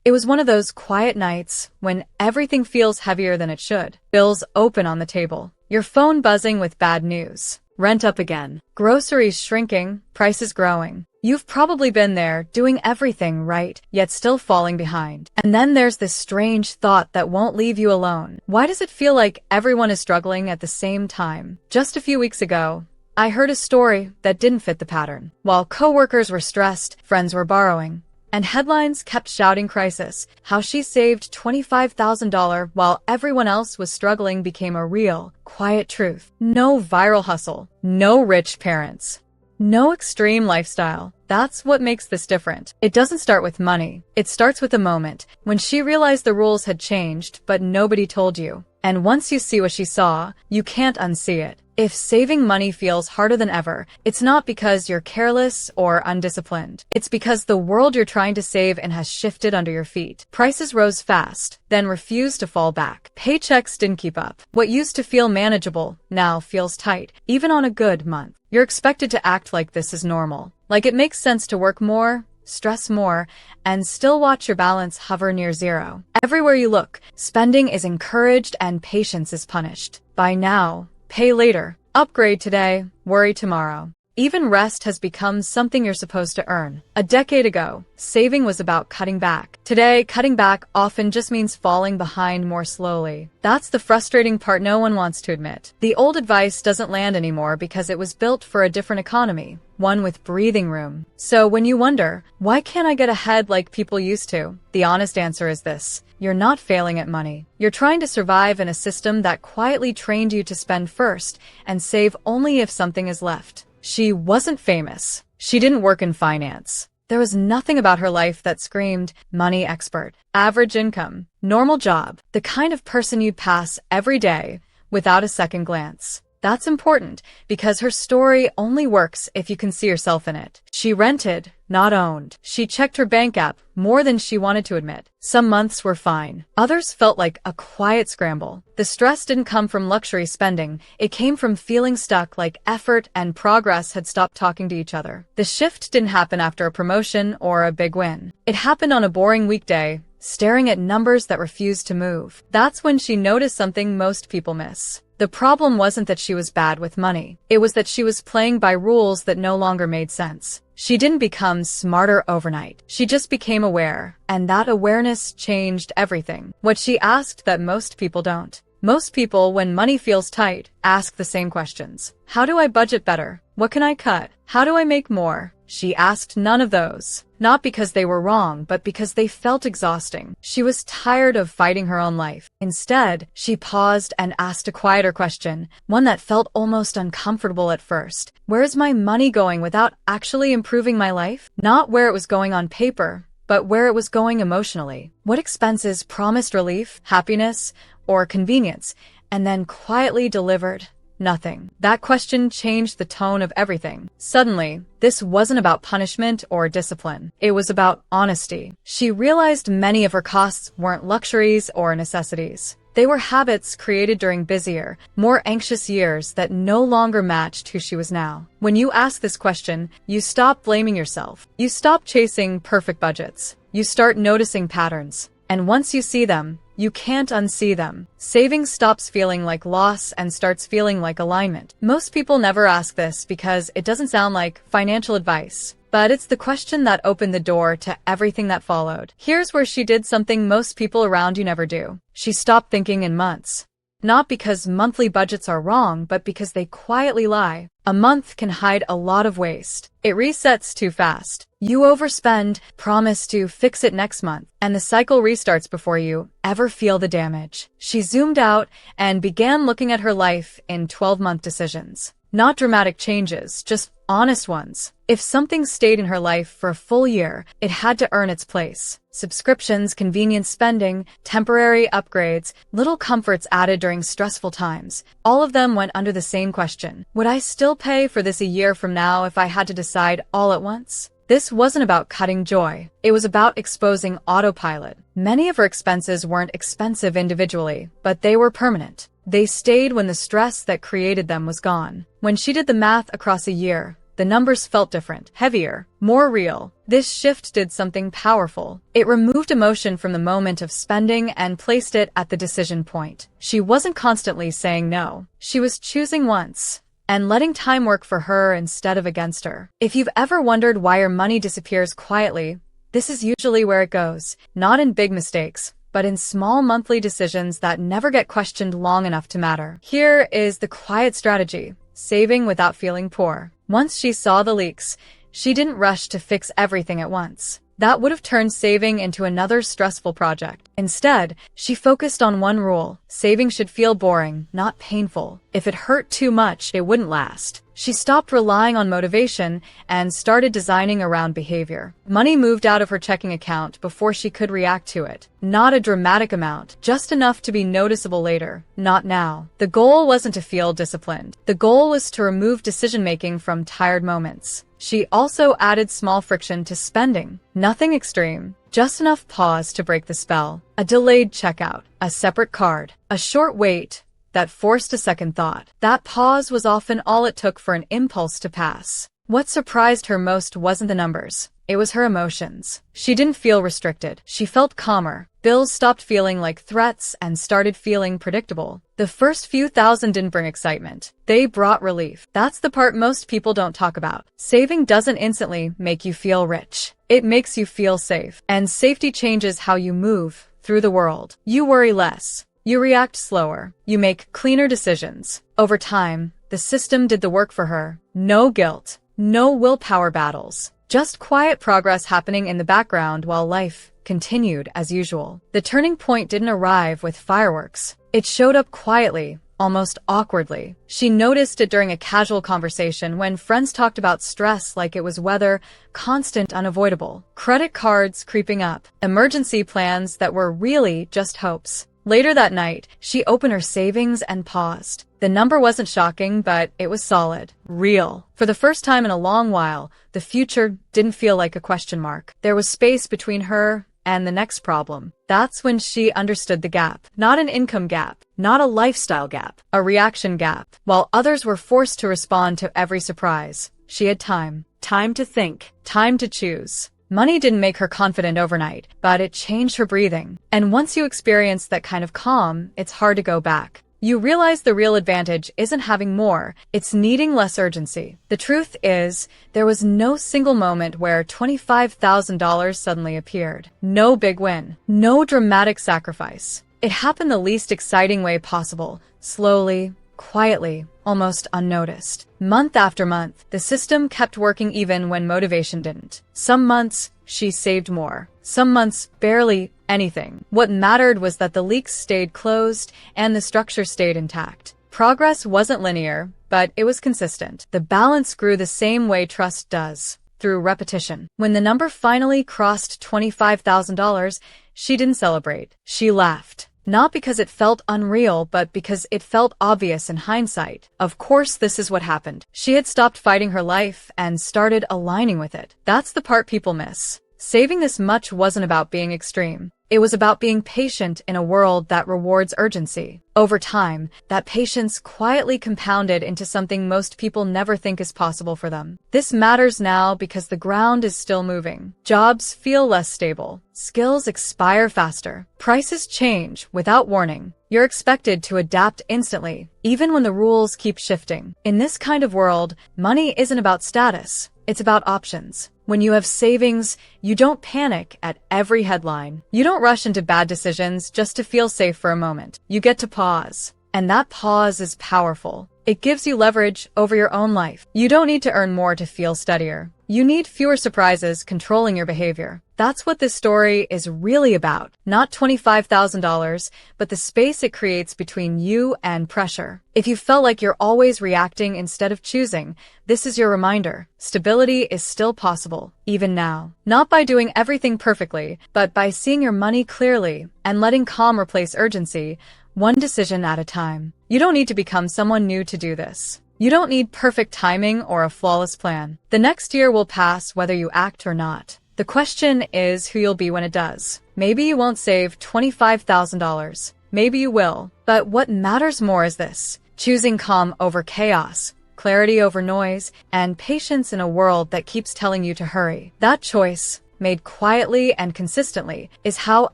It was one of those quiet nights when everything feels heavier than it should. Bills open on the table. Your phone buzzing with bad news. Rent up again. Groceries shrinking. Prices growing. You've probably been there, doing everything right, yet still falling behind. And then there's this strange thought that won't leave you alone. Why does it feel like everyone is struggling at the same time? Just a few weeks ago, I heard a story that didn't fit the pattern. While coworkers were stressed, friends were borrowing, and headlines kept shouting crisis, how she saved $25,000 while everyone else was struggling became a real, quiet truth. No viral hustle, no rich parents, no extreme lifestyle. That's what makes this different. It doesn't start with money. It starts with a moment when she realized the rules had changed, but nobody told you. And once you see what she saw, you can't unsee it. If saving money feels harder than ever, it's not because you're careless or undisciplined. It's because the world you're trying to save in has shifted under your feet. Prices rose fast, then refused to fall back. Paychecks didn't keep up. What used to feel manageable now feels tight, even on a good month. You're expected to act like this is normal. Like it makes sense to work more, stress more, and still watch your balance hover near zero. Everywhere you look, spending is encouraged and patience is punished. Buy now, pay later, upgrade today, worry tomorrow. Even rest has become something you're supposed to earn. A decade ago, saving was about cutting back. Today, cutting back often just means falling behind more slowly. That's the frustrating part no one wants to admit. The old advice doesn't land anymore because it was built for a different economy, one with breathing room. So when you wonder, why can't I get ahead like people used to? The honest answer is this: you're not failing at money. You're trying to survive in a system that quietly trained you to spend first and save only if something is left. She wasn't famous. She didn't work in finance. There was nothing about her life that screamed money expert. Average income, normal job, the kind of person you'd pass every day without a second glance. That's important because her story only works if you can see yourself in it. She rented, not owned. She checked her bank app more than she wanted to admit. Some months were fine. Others felt like a quiet scramble. The stress didn't come from luxury spending. It came from feeling stuck, like effort and progress had stopped talking to each other. The shift didn't happen after a promotion or a big win. It happened on a boring weekday, staring at numbers that refused to move. That's when she noticed something most people miss. The problem wasn't that she was bad with money. It was that she was playing by rules that no longer made sense. She didn't become smarter overnight. She just became aware, and that awareness changed everything. What she asked that most people don't. Most people, when money feels tight, ask the same questions. How do I budget better? What can I cut? How do I make more? She asked none of those. Not because they were wrong, but because they felt exhausting. She was tired of fighting her own life. Instead, she paused and asked a quieter question, one that felt almost uncomfortable at first. Where is my money going without actually improving my life? Not where it was going on paper, but where it was going emotionally. What expenses promised relief, happiness, or convenience, and then quietly delivered nothing? That question changed the tone of everything. Suddenly, this wasn't about punishment or discipline. It was about honesty. She realized many of her costs weren't luxuries or necessities. They were habits created during busier, more anxious years that no longer matched who she was now. When you ask this question, you stop blaming yourself. You stop chasing perfect budgets. You start noticing patterns. And once you see them, you can't unsee them. Saving stops feeling like loss and starts feeling like alignment. Most people never ask this because it doesn't sound like financial advice. But it's the question that opened the door to everything that followed. Here's where she did something most people around you never do. She stopped thinking in months. Not because monthly budgets are wrong, but because they quietly lie. A month can hide a lot of waste. It resets too fast. You overspend, promise to fix it next month, and the cycle restarts before you ever feel the damage. She zoomed out and began looking at her life in 12-month decisions. Not dramatic changes, just honest ones. If something stayed in her life for a full year, it had to earn its place. Subscriptions, convenience spending, temporary upgrades, little comforts added during stressful times. All of them went under the same question. Would I still pay for this a year from now if I had to decide all at once? This wasn't about cutting joy. It was about exposing autopilot. Many of her expenses weren't expensive individually, but they were permanent. They stayed when the stress that created them was gone. When she did the math across a year, The numbers felt different, heavier, more real. This shift did something powerful. It removed emotion from the moment of spending and placed it at the decision point. She wasn't constantly saying no. She was choosing once and letting time work for her instead of against her. If you've ever wondered why your money disappears quietly, this is usually where it goes. Not in big mistakes, but in small monthly decisions that never get questioned long enough to matter. Here is the quiet strategy: saving without feeling poor. Once she saw the leaks, she didn't rush to fix everything at once. That would have turned saving into another stressful project. Instead, she focused on one rule: saving should feel boring, not painful. If it hurt too much, it wouldn't last. She stopped relying on motivation and started designing around behavior. Money moved out of her checking account before she could react to it. Not a dramatic amount, just enough to be noticeable later. Not now. The goal wasn't to feel disciplined. The goal was to remove decision-making from tired moments. She also added small friction to spending. Nothing extreme, just enough pause to break the spell. A delayed checkout, a separate card, a short wait that forced a second thought. That pause was often all it took for an impulse to pass. What surprised her most wasn't the numbers. It was her emotions. She didn't feel restricted. She felt calmer. Bills stopped feeling like threats and started feeling predictable. The first few thousand didn't bring excitement. They brought relief. That's the part most people don't talk about. Saving doesn't instantly make you feel rich. It makes you feel safe. And safety changes how you move through the world. You worry less. You react slower. You make cleaner decisions. Over time, the system did the work for her. No guilt. No willpower battles. Just quiet progress happening in the background while life continued as usual. The turning point didn't arrive with fireworks. It showed up quietly, almost awkwardly. She noticed it during a casual conversation when friends talked about stress like it was weather, constant, unavoidable. Credit cards creeping up. Emergency plans that were really just hopes. Later that night, she opened her savings and paused. The number wasn't shocking, but it was solid. Real. For the first time in a long while, the future didn't feel like a question mark. There was space between her and the next problem. That's when she understood the gap. Not an income gap, not a lifestyle gap, a reaction gap. While others were forced to respond to every surprise, she had time. Time to think. Time to choose. Money didn't make her confident overnight, but it changed her breathing. And once you experience that kind of calm, it's hard to go back. You realize the real advantage isn't having more, it's needing less urgency. The truth is, there was no single moment where $25,000 suddenly appeared. No big win. No dramatic sacrifice. It happened the least exciting way possible. Slowly, quietly, almost unnoticed. Month after month, the system kept working even when motivation didn't. Some months, she saved more. Some months, barely anything. What mattered was that the leaks stayed closed and the structure stayed intact. Progress wasn't linear, but it was consistent. The balance grew the same way trust does, through repetition. When the number finally crossed $25,000, she didn't celebrate. She laughed. Not because it felt unreal, but because it felt obvious in hindsight. Of course, this is what happened. She had stopped fighting her life and started aligning with it. That's the part people miss. Saving this much wasn't about being extreme. It was about being patient in a world that rewards urgency. Over time, that patience quietly compounded into something most people never think is possible for them. This matters now because the ground is still moving. Jobs feel less stable. Skills expire faster. Prices change without warning. You're expected to adapt instantly, even when the rules keep shifting. In this kind of world, money isn't about status. It's about options. When you have savings, you don't panic at every headline. You don't rush into bad decisions just to feel safe for a moment. You get to pause. And that pause is powerful. It gives you leverage over your own life. You don't need to earn more to feel steadier. You need fewer surprises controlling your behavior. That's what this story is really about. Not $25,000, but the space it creates between you and pressure. If you felt like you're always reacting instead of choosing, this is your reminder. Stability is still possible, even now. Not by doing everything perfectly, but by seeing your money clearly and letting calm replace urgency, one decision at a time. You don't need to become someone new to do this. You don't need perfect timing or a flawless plan. The next year will pass whether you act or not. The question is who you'll be when it does. Maybe you won't save $25,000. Maybe you will. But what matters more is this: choosing calm over chaos, clarity over noise, and patience in a world that keeps telling you to hurry. That choice, made quietly and consistently, is how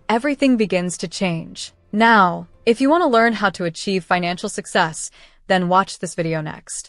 everything begins to change. Now, if you want to learn how to achieve financial success, then watch this video next.